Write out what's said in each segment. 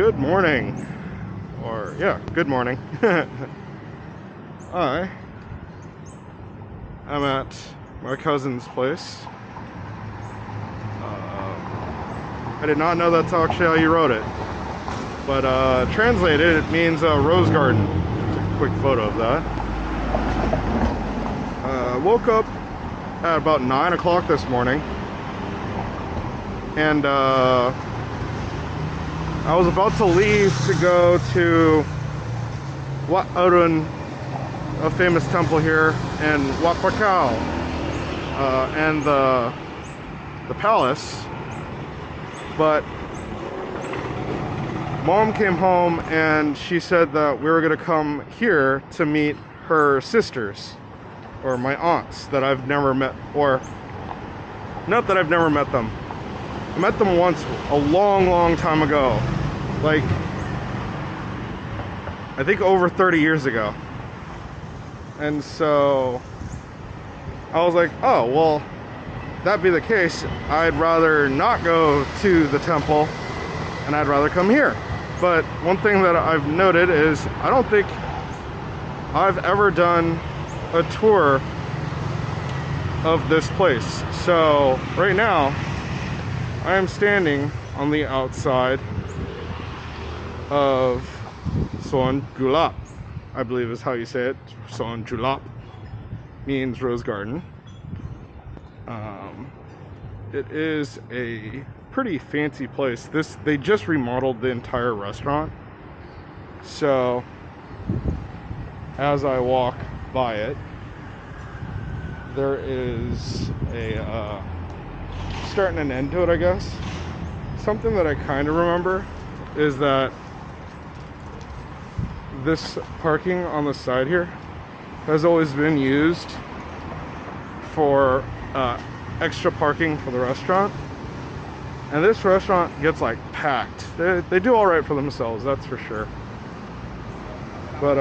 Good morning. Or, yeah, good morning. I am at my cousin's place. I did not know that's actually how you wrote it. But translated, it means rose garden. Took a quick photo of that. Woke up at about 9 o'clock this morning. And I was about to leave to go to Wat Arun, a famous temple here, and Wat Pakao, and the palace. But Mom came home and she said that we were gonna come here to meet her sisters, or my aunts that I've never met, or not that I've never met them. I met them once a long time ago, like I think over 30 years ago. And so I was like, oh, well, that be the case, I'd rather not go to the temple and I'd rather come here. But one thing that I've noted is I don't think I've ever done a tour of this place. So right now I am standing on the outside of Son Julap, I believe is how you say it. Son Julap means rose garden. It is a pretty fancy place. They just remodeled the entire restaurant. So as I walk by it, there is a start and an end to it, I guess. Something that I kind of remember is that this parking on the side here has always been used for extra parking for the restaurant, and this restaurant gets like packed. They do all right for themselves, that's for sure. But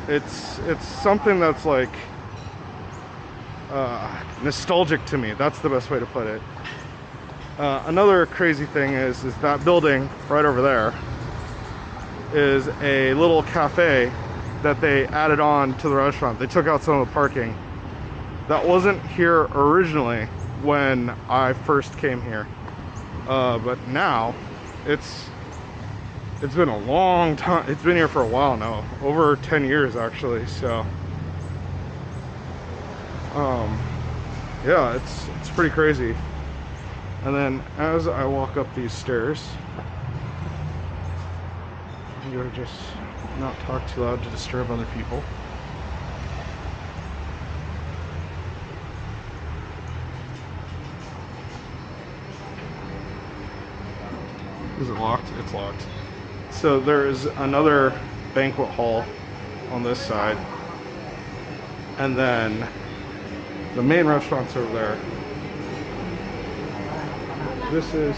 it's something that's like nostalgic to me. That's the best way to put it. Another crazy thing is that building right over there is a little cafe that they added on to the restaurant. They took out some of the parking. That wasn't here originally when I first came here. But now it's been a long time. It's been here for a while now, over 10 years actually. So yeah, it's pretty crazy. And then as I walk up these stairs, I'm gonna just not talk too loud to disturb other people. Is it locked? It's locked. So there is another banquet hall on this side, and then the main restaurant's over there. This is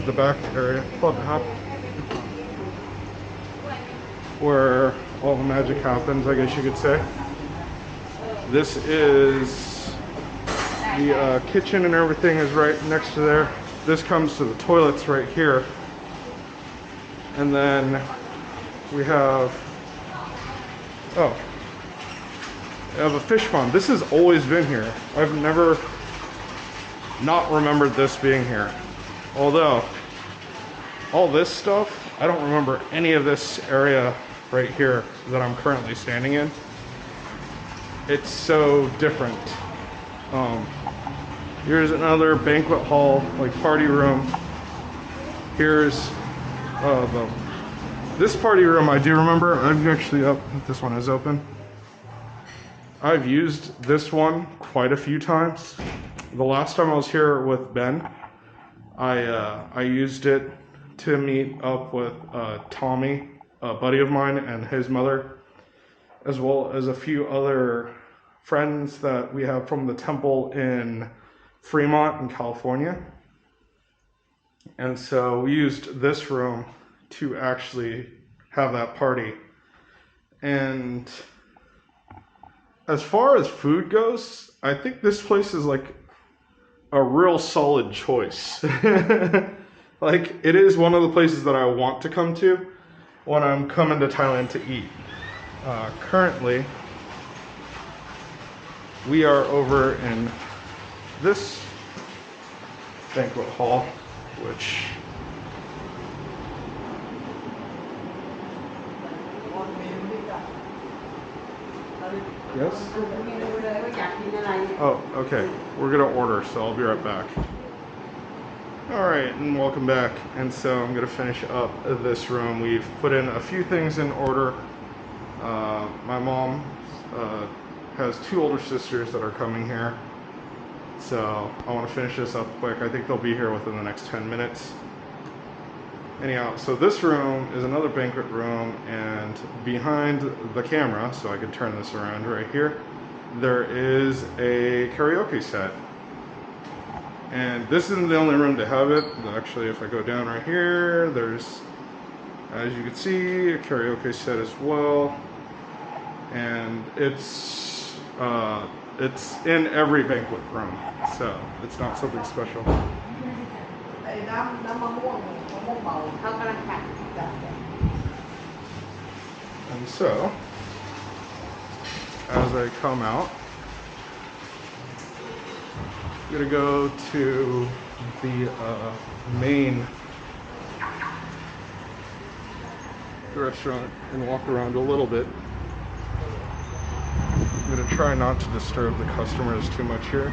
the back area, where all the magic happens, I guess you could say. This is the kitchen, and everything is right next to there. This comes to the toilets right here. And then we have, a fish pond. This has always been here. I've never not remembered this being here. Although, all this stuff, I don't remember any of this area right here that I'm currently standing in. It's so different. Here's another banquet hall, like party room. Here's this party room I do remember. I've actually, this one is open. I've used this one quite a few times. The last time I was here with Ben, I used it to meet up with Tommy, a buddy of mine, and his mother, as well as a few other friends that we have from the temple in Fremont in California. And so we used this room to actually have that party. And as far as food goes, I think this place is like a real solid choice. Like, it is one of the places that I want to come to when I'm coming to Thailand to eat. Currently, we are over in this banquet hall, which yes? Oh, okay. We're gonna order, so I'll be right back. Alright, and welcome back. And so I'm gonna finish up this room. We've put in a few things in order. My mom has 2 older sisters that are coming here. So I want to finish this up quick. I think they'll be here within the next 10 minutes. Anyhow, so this room is another banquet room, and behind the camera, so I can turn this around right here, there is a karaoke set. And this isn't the only room to have it. Actually, if I go down right here, there's, as you can see, a karaoke set as well. And it's in every banquet room, so it's not something special. And so, as I come out, I'm gonna go to the main restaurant and walk around a little bit. I'm gonna try not to disturb the customers too much here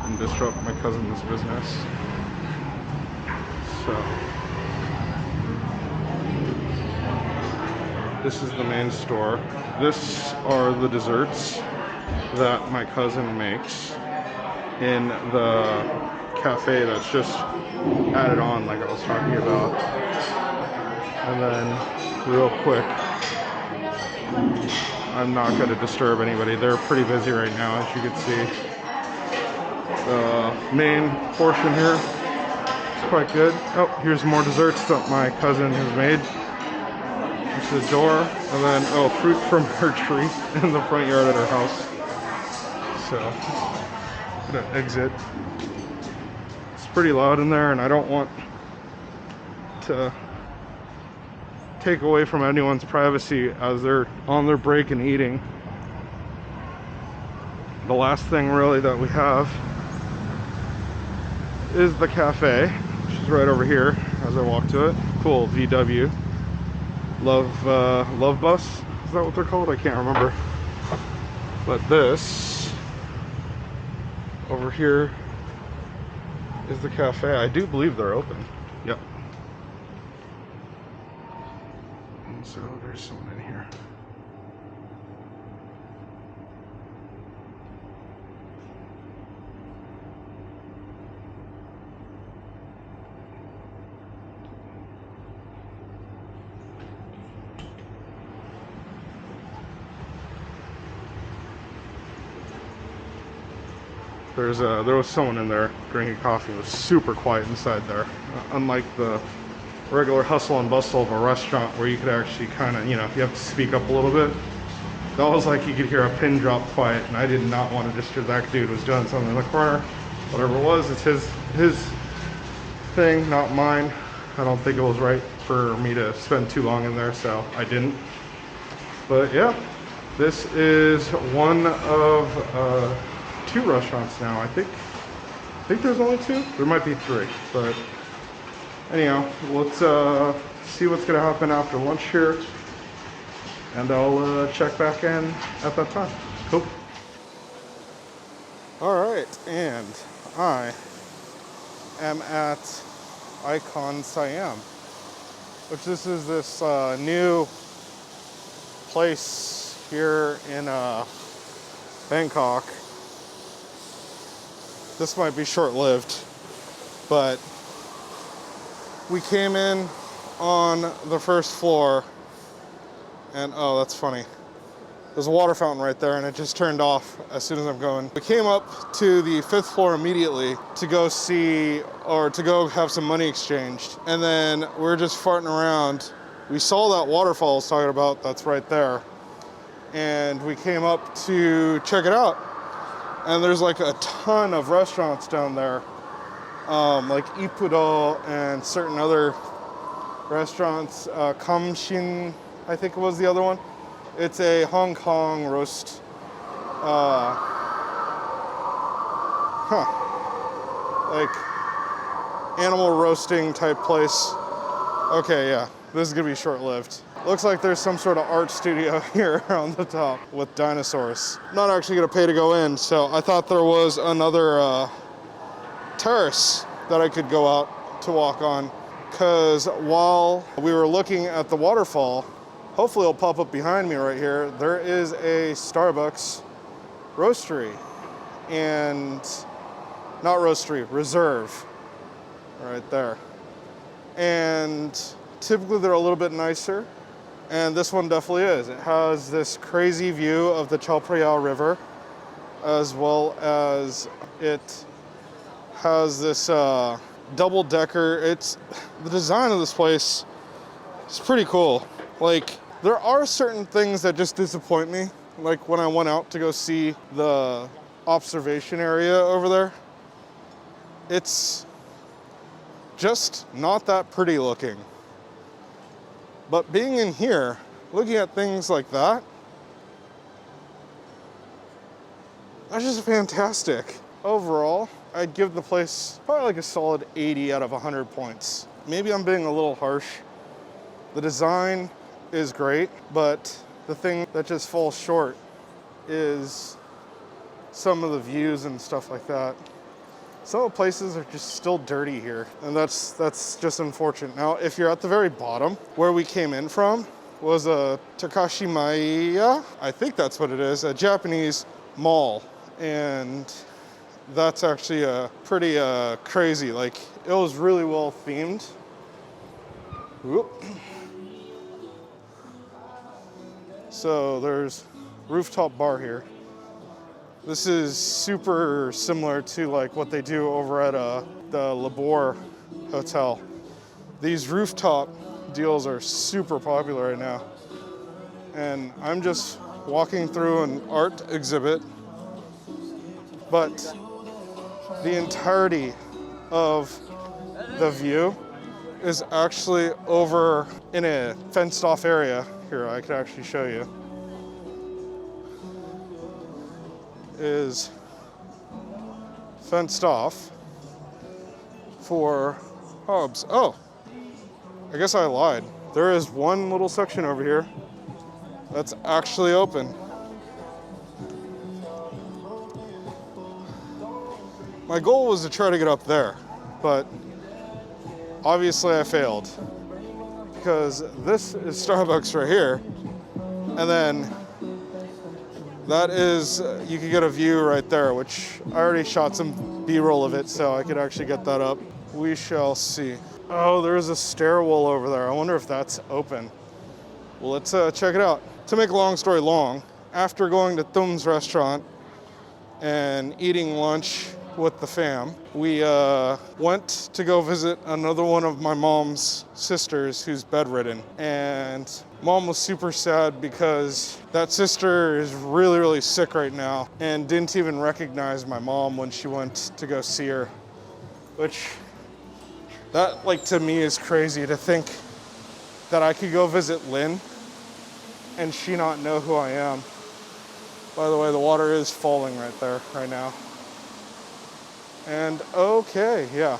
and disrupt my cousin's business. So, this is the main store. This are the desserts that my cousin makes in the cafe that's just added on, like I was talking about. And then, real quick, I'm not going to disturb anybody. They're pretty busy right now, as you can see. The main portion here is quite good. Oh, here's more desserts that my cousin has made. There's the door, and then, oh, fruit from her tree in the front yard at her house. So, I'm gonna exit. It's pretty loud in there, and I don't want to take away from anyone's privacy as they're on their break and eating. The last thing really that we have is the cafe, which is right over here as I walk to it. Cool VW love bus, is that what they're called? I can't remember. But this over here is the cafe. I do believe they're open. Yep. And so there's someone in here. There was someone in there drinking coffee. It was super quiet inside there. Unlike the regular hustle and bustle of a restaurant where you could actually kind of, you know, you have to speak up a little bit. That was like you could hear a pin drop quiet, and I did not want to disturb. That dude was doing something in the corner. Whatever it was, it's his thing, not mine. I don't think it was right for me to spend too long in there, so I didn't. But yeah, this is one of 2 restaurants now. I think there's only 2. There might be 3, but anyhow, let's see what's gonna happen after lunch here, and I'll check back in at that time. Cool. All right, and I am at IconSiam, which this is this new place here in Bangkok. This might be short-lived, but we came in on the first floor, and oh, that's funny. There's a water fountain right there, and it just turned off as soon as I'm going. We came up to the 5th floor immediately to go see, or to go have some money exchanged. And then we're just farting around. We saw that waterfall I was talking about, that's right there. And we came up to check it out. And there's like a ton of restaurants down there, like Ippudo and certain other restaurants. Kamshin, I think it was the other one. It's a Hong Kong roast. Like animal roasting type place. Okay, yeah, this is gonna be short-lived. Looks like there's some sort of art studio here on the top with dinosaurs. I'm not actually gonna pay to go in, so I thought there was another terrace that I could go out to walk on. Because while we were looking at the waterfall, hopefully it'll pop up behind me right here, there is a Starbucks roastery. And, not roastery, reserve, right there. And typically they're a little bit nicer. And this one definitely is. It has this crazy view of the Chao Phraya River, as well as it has this double-decker. The design of this place is pretty cool. Like, there are certain things that just disappoint me. Like when I went out to go see the observation area over there, it's just not that pretty looking. But being in here, looking at things like that, that's just fantastic. Overall, I'd give the place probably like a solid 80 out of 100 points. Maybe I'm being a little harsh. The design is great, but the thing that just falls short is some of the views and stuff like that. Some of the places are just still dirty here, and that's just unfortunate. Now, if you're at the very bottom, where we came in from was a Takashimaya, I think that's what it is, a Japanese mall, and that's actually pretty crazy. Like, it was really well themed. Whoop. So there's rooftop bar here. This is super similar to like what they do over at the Labor Hotel. These rooftop deals are super popular right now. And I'm just walking through an art exhibit, but the entirety of the view is actually over in a fenced off area. Here, I could actually show you. Is fenced off for hubs. Oh, I guess I lied. There is one little section over here that's actually open. My goal was to try to get up there, but obviously I failed because this is Starbucks right here, and then that is, you can get a view right there, which I already shot some B-roll of it, so I could actually get that up. We shall see. Oh, there's a stairwell over there. I wonder if that's open. Well, let's check it out. To make a long story long, after going to Thum's restaurant and eating lunch with the fam, we went to go visit another one of my mom's sisters who's bedridden. And Mom was super sad because that sister is really, really sick right now and didn't even recognize my mom when she went to go see her. Which, that, like, to me is crazy to think that I could go visit Lynn and she not know who I am. By the way, the water is falling right there, right now. And okay, yeah.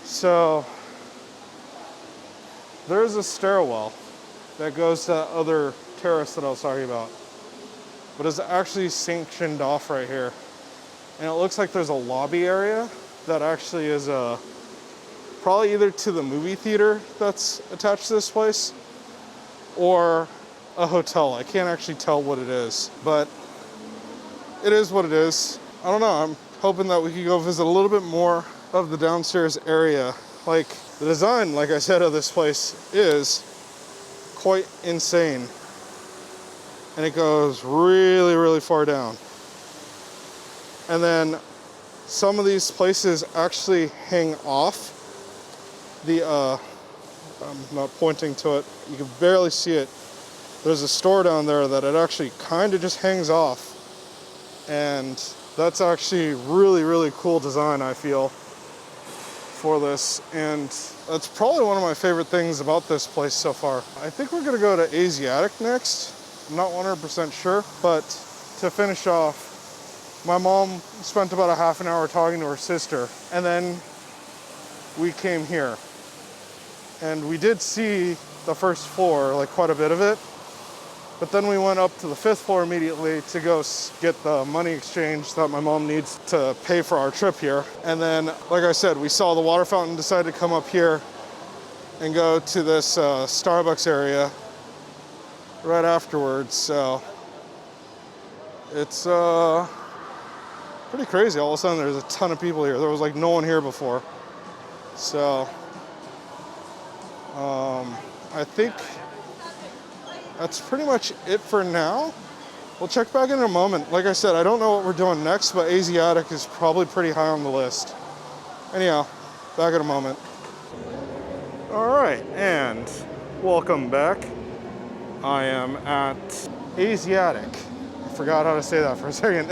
So, there's a stairwell that goes to that other terrace that I was talking about. But it's actually sanctioned off right here. And it looks like there's a lobby area that actually is probably either to the movie theater that's attached to this place or a hotel. I can't actually tell what it is, but it is what it is. I don't know, I'm hoping that we could go visit a little bit more of the downstairs area. Like, the design, like I said, of this place is quite insane. And it goes really, really far down. And then some of these places actually hang off the, I'm not pointing to it, you can barely see it. There's a store down there that it actually kind of just hangs off And that's actually really, really cool design, I feel, for this. And that's probably one of my favorite things about this place so far. I think we're gonna go to Asiatique next. I'm not 100% sure, but to finish off, my mom spent about a half an hour talking to her sister, and then we came here. And we did see the first floor, like quite a bit of it, but then we went up to the 5th floor immediately to go get the money exchange that my mom needs to pay for our trip here. And then, like I said, we saw the water fountain, decided to come up here and go to this Starbucks area right afterwards. So it's pretty crazy. All of a sudden there's a ton of people here. There was like no one here before. So I think that's pretty much it for now. We'll check back in a moment. Like I said, I don't know what we're doing next, but Asiatique is probably pretty high on the list. Anyhow, back in a moment. All right, and welcome back. I am at Asiatique. I forgot how to say that for a second.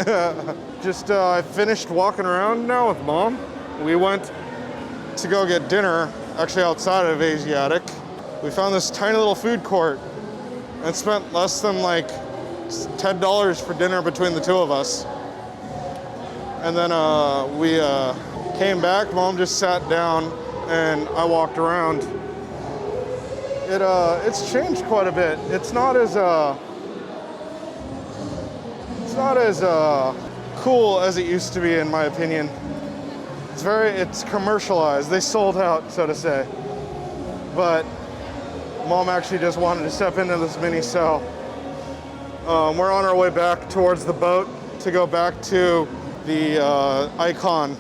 Just I finished walking around now with Mom. We went to go get dinner, actually outside of Asiatique. We found this tiny little food court and spent less than like $10 for dinner between the two of us. And then we came back, Mom just sat down and I walked around. It's changed quite a bit. It's not as cool as it used to be, in my opinion. It's commercialized. They sold out, so to say. But Mom actually just wanted to step into this mini cell. We're on our way back towards the boat to go back to the Icon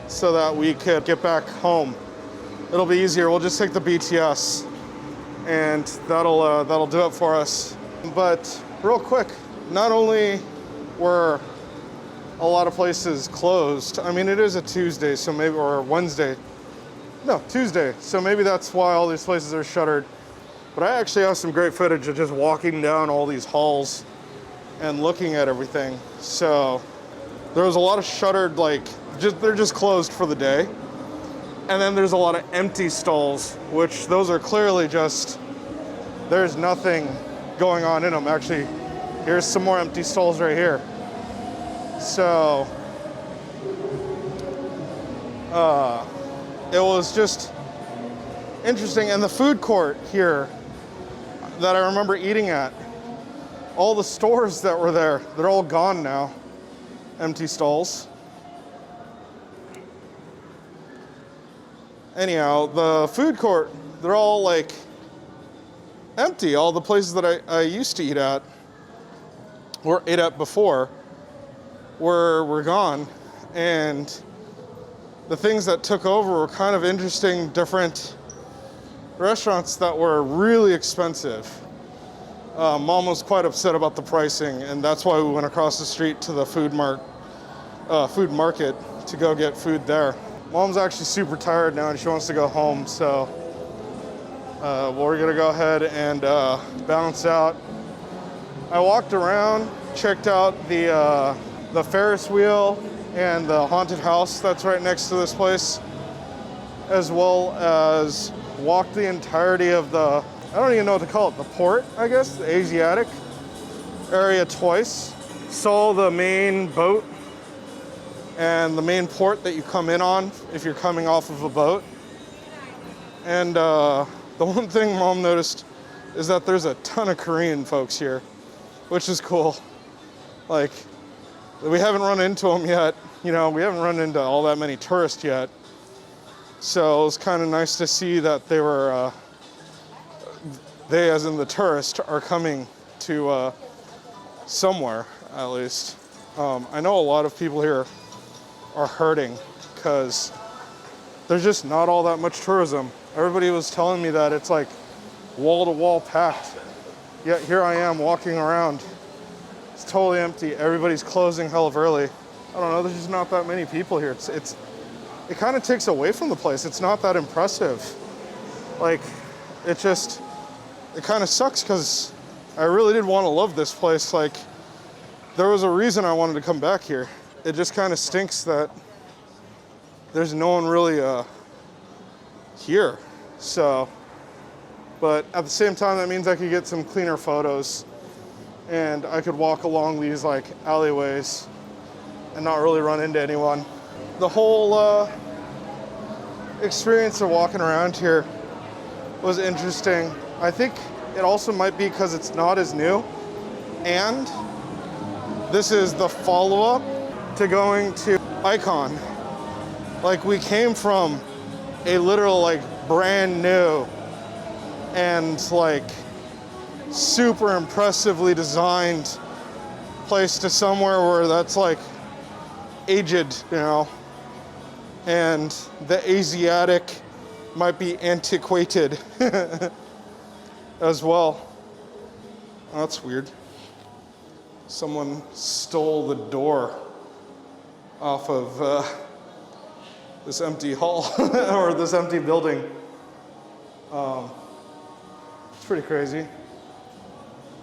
so that we could get back home. It'll be easier. We'll just take the BTS and that'll do it for us. But real quick, not only were a lot of places closed, I mean, it is a Tuesday, so maybe, or Wednesday. No, Tuesday. So maybe that's why all these places are shuttered. But I actually have some great footage of just walking down all these halls and looking at everything. So there was a lot of shuttered, like, they're just closed for the day. And then there's a lot of empty stalls, which those are clearly just, there's nothing going on in them. Actually, here's some more empty stalls right here. So it was just interesting. And the food court here that I remember eating at, all the stores that were there, they're all gone now. Empty stalls. Anyhow, the food court, they're all like empty. All the places that I used to eat at, or ate at before, were gone. And the things that took over were kind of interesting, different restaurants that were really expensive. Mom was quite upset about the pricing, and that's why we went across the street to the food market to go get food there. Mom's actually super tired now and she wants to go home, so we're gonna go ahead and bounce out. I walked around, checked out the Ferris wheel and the haunted house that's right next to this place, as well as walked the entirety of the, I don't even know what to call it, the port, I guess, the Asiatique area twice. Saw the main boat and the main port that you come in on if you're coming off of a boat. And the one thing Mom noticed is that there's a ton of Korean folks here, which is cool. Like, we haven't run into them yet. You know, we haven't run into all that many tourists yet. So it was kind of nice to see that they were, they as in the tourist, are coming to somewhere, at least. I know a lot of people here are hurting because there's just not all that much tourism. Everybody was telling me that it's like wall to wall packed. Yet here I am walking around. It's totally empty. Everybody's closing hell of early. I don't know, there's just not that many people here. It kind of takes away from the place. It's not that impressive. Like, it kind of sucks because I really did want to love this place. Like, there was a reason I wanted to come back here. It just kind of stinks that there's no one really here. So, but at the same time, that means I could get some cleaner photos and I could walk along these like alleyways and not really run into anyone. The whole experience of walking around here was interesting. I think it also might be because it's not as new, and this is the follow-up to going to Icon. Like, we came from a literal like brand new and like super impressively designed place to somewhere where that's like aged, you know, and the Asiatic might be antiquated as well. Oh, that's weird. Someone stole the door off of this empty hall or this empty building. It's pretty crazy.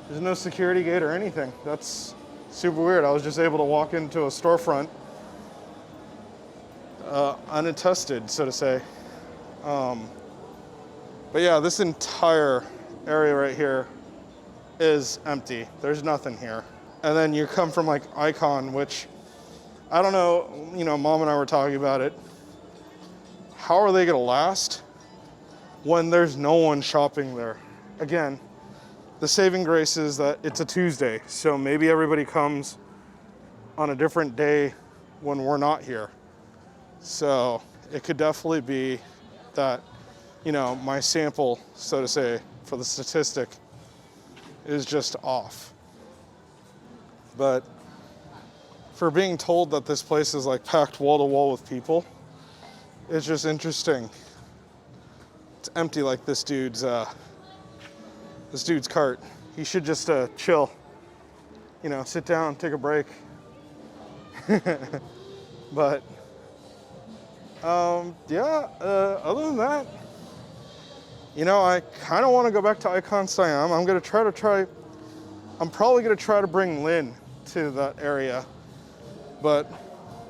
There's no security gate or anything. That's super weird. I was just able to walk into a storefront unattested, so to say. But yeah, this entire area right here is empty. There's nothing here. And then you come from like Icon, which I don't know, you know, Mom and I were talking about it. How are they gonna last when there's no one shopping there? Again, the saving grace is that it's a Tuesday, so maybe everybody comes on a different day when we're not here. So it could definitely be that, you know, my sample, so to say, for the statistic is just off. But for being told that this place is like packed wall to wall with people, it's just interesting. It's empty like this dude's cart. He should just chill, you know, sit down, take a break. But yeah, other than that, you know, I kind of want to go back to IconSiam. I'm probably gonna try to bring Lynn to that area, but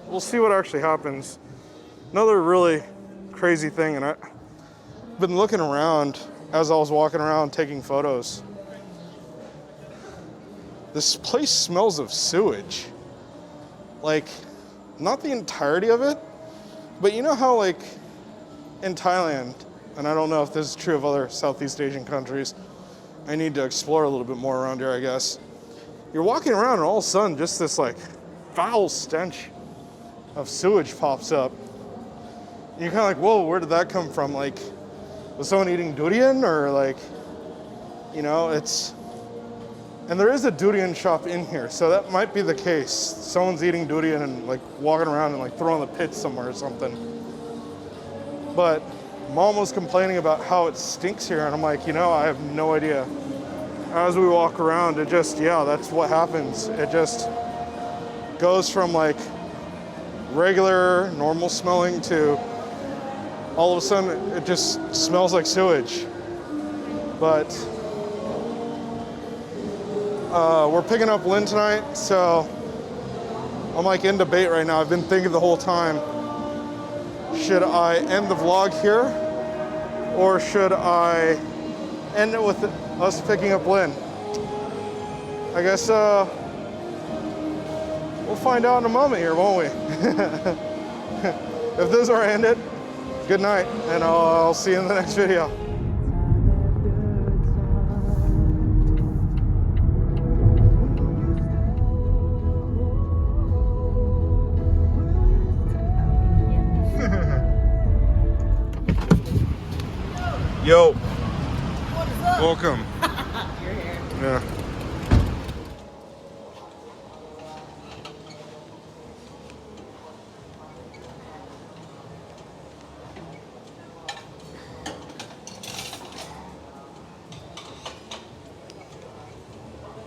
we'll see what actually happens. Another really crazy thing, and I've been looking around as I was walking around taking photos. This place smells of sewage. Like, not the entirety of it, but you know how like in Thailand, and I don't know if this is true of other Southeast Asian countries, I need to explore a little bit more around here, I guess. You're walking around and all of a sudden just this like foul stench of sewage pops up. And you're kind of like, whoa, where did that come from? Like, was someone eating durian or like, you know, it's, and there is a durian shop in here, so that might be the case. Someone's eating durian and like walking around and like throwing the pits somewhere or something. But Mom was complaining about how it stinks here, and I'm like, you know, I have no idea. As we walk around, it just, yeah, that's what happens. It just goes from like regular, normal smelling to all of a sudden it just smells like sewage. But we're picking up Lynn tonight, so I'm like in debate right now. I've been thinking the whole time, should I end the vlog here or should I end it with us picking up Lynn? I guess we'll find out in a moment here, won't we? If this is where I end it, good night, and I'll see you in the next video. Yo, welcome.